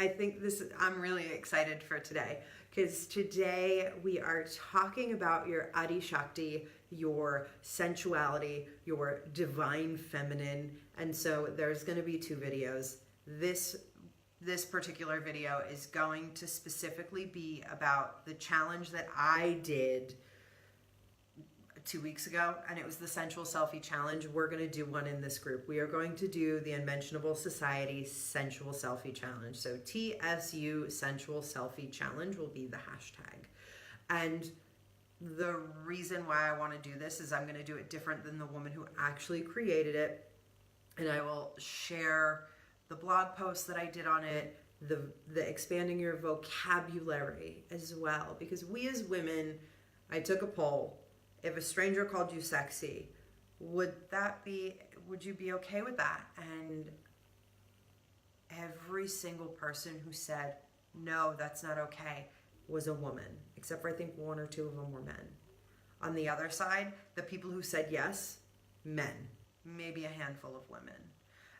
I think I'm really excited for today because today we are talking about your Adi Shakti, your sensuality, your divine feminine. And so there's going to be two videos. This particular video is going to specifically be about the challenge that I did 2 weeks ago, and it was the Sensual Selfie Challenge. We're going to do one in this group. We are going to do the Unmentionable Society Sensual Selfie Challenge. So TSU Sensual Selfie Challenge will be the hashtag. And the reason why I want to do this is I'm going to do it different than the woman who actually created it. And I will share the blog post that I did on it, the expanding your vocabulary as well. Because we as women, I took a poll. If a stranger called you sexy, would you be okay with that? And every single person who said, no, that's not okay, was a woman, except for I think one or two of them were men. On the other side, the people who said yes, men, maybe a handful of women.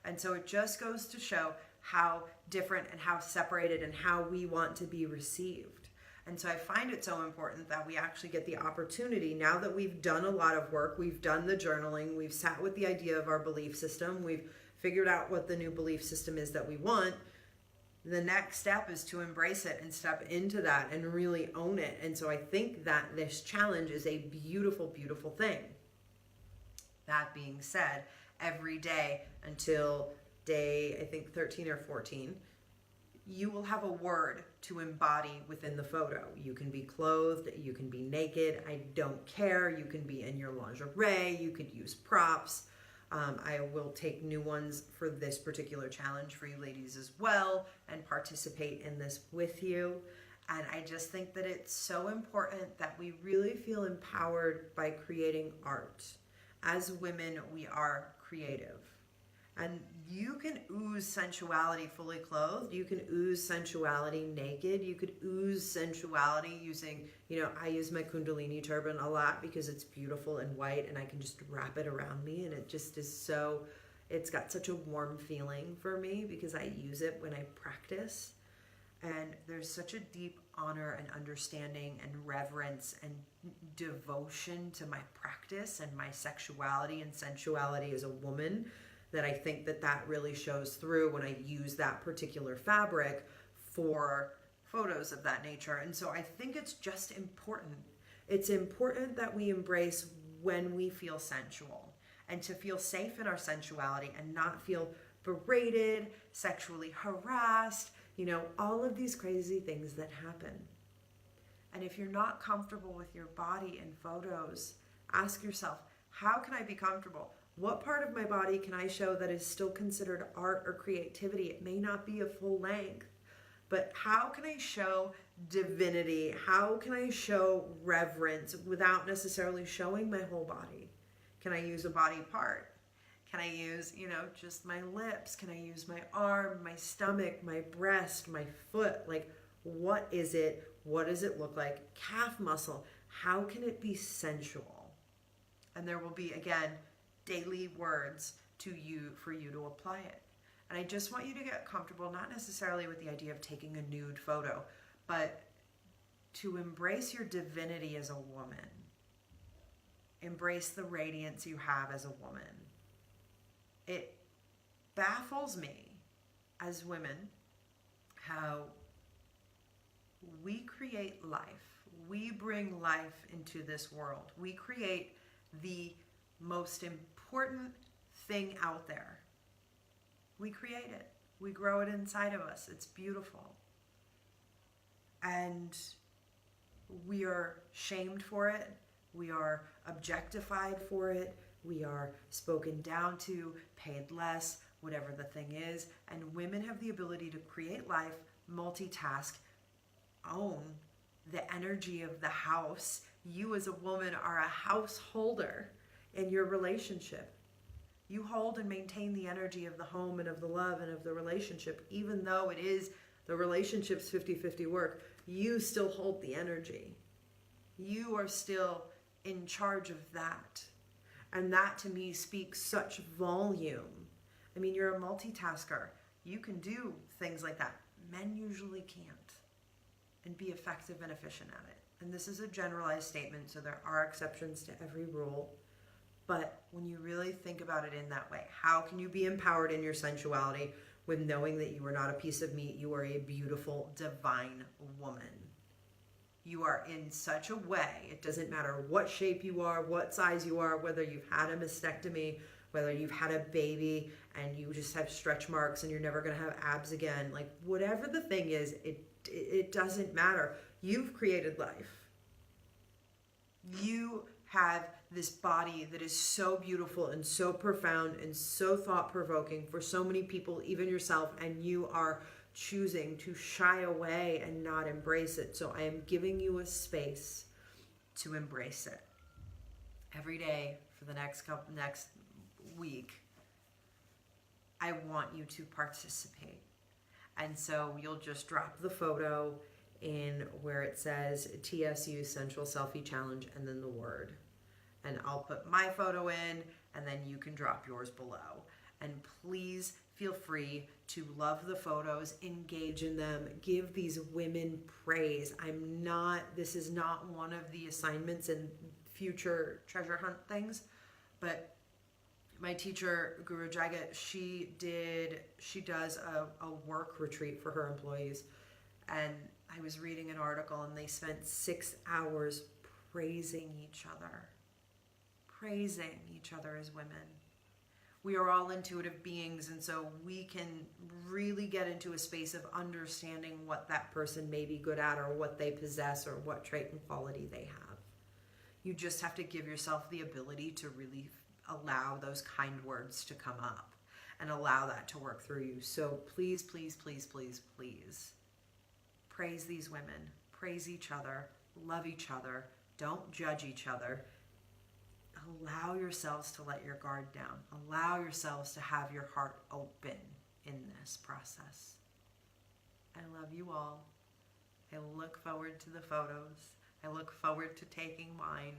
And so it just goes to show how different and how separated and how we want to be received. And so I find it so important that we actually get the opportunity, now that we've done a lot of work, we've done the journaling, we've sat with the idea of our belief system, we've figured out what the new belief system is that we want. The next step is to embrace it and step into that and really own it. And so I think that this challenge is a beautiful, beautiful thing. That being said, every day until day, I think 13 or 14, you will have a word to embody within the photo. You can be clothed, you can be naked, I don't care. You can be in your lingerie, you could use props. I will take new ones for this particular challenge for you ladies as well and participate in this with you. And I just think that it's so important that we really feel empowered by creating art. As women, we are creative. And you can ooze sensuality fully clothed. You can ooze sensuality naked. You could ooze sensuality using, I use my Kundalini turban a lot because it's beautiful and white and I can just wrap it around me, and it just is it's got such a warm feeling for me because I use it when I practice. And there's such a deep honor and understanding and reverence and devotion to my practice and my sexuality and sensuality as a woman that I think that really shows through when I use that particular fabric for photos of that nature. And so I think it's just important. It's important that we embrace when we feel sensual and to feel safe in our sensuality and not feel berated, sexually harassed, all of these crazy things that happen. And if you're not comfortable with your body in photos, ask yourself, how can I be comfortable? What part of my body can I show that is still considered art or creativity? It may not be a full length, but how can I show divinity? How can I show reverence without necessarily showing my whole body? Can I use a body part? Can I use, just my lips? Can I use my arm, my stomach, my breast, my foot? Like, what is it? What does it look like? Calf muscle. How can it be sensual? And there will be, again, daily words for you to apply it. And I just want you to get comfortable, not necessarily with the idea of taking a nude photo, but to embrace your divinity as a woman. Embrace the radiance you have as a woman. It baffles me as women how we create life. We bring life into this world. We create the most important thing out there. We create it. We grow it inside of us. It's beautiful. And we are shamed for it. We are objectified for it. We are spoken down to, paid less, whatever the thing is. And women have the ability to create life, multitask, own the energy of the house. You as a woman are a householder in your relationship. You hold and maintain the energy of the home and of the love and of the relationship. Even though it is the relationship's 50-50 work, you still hold the energy. You are still in charge of that. And that to me speaks such volume. I mean, you're a multitasker. You can do things like that. men usually can't and be effective and efficient at it. And this is a generalized statement, so there are exceptions to every rule. But when you really think about it in that way, how can you be empowered in your sensuality with knowing that you are not a piece of meat? You are a beautiful, divine woman. You are in such a way, it doesn't matter what shape you are, what size you are, whether you've had a mastectomy, whether you've had a baby and you just have stretch marks and you're never going to have abs again. Like, whatever the thing is, it doesn't matter. You've created life. You have this body that is so beautiful and so profound and so thought-provoking for so many people, even yourself, and you are choosing to shy away and not embrace it. So I am giving you a space to embrace it. Every day for the next week, I want you to participate. And so you'll just drop the photo in where it says TSU Sensual Selfie Challenge and then the word. And I'll put my photo in and then you can drop yours below. And please feel free to love the photos, engage in them, give these women praise. This is not one of the assignments in future treasure hunt things, but my teacher, Guru Jagat, she does a work retreat for her employees. And I was reading an article and they spent 6 hours praising each other as women. We are all intuitive beings, and so we can really get into a space of understanding what that person may be good at or what they possess or what trait and quality they have. You just have to give yourself the ability to really allow those kind words to come up and allow that to work through you. So please, please, please, please, please praise these women, praise each other, love each other, don't judge each other. Allow yourselves to let your guard down. Allow yourselves to have your heart open in this process. I love you all. I look forward to the photos. I look forward to taking mine.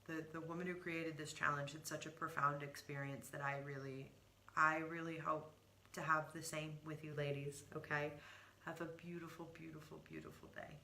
The woman who created this challenge had such a profound experience that I really hope to have the same with you ladies, okay? Have a beautiful, beautiful, beautiful day.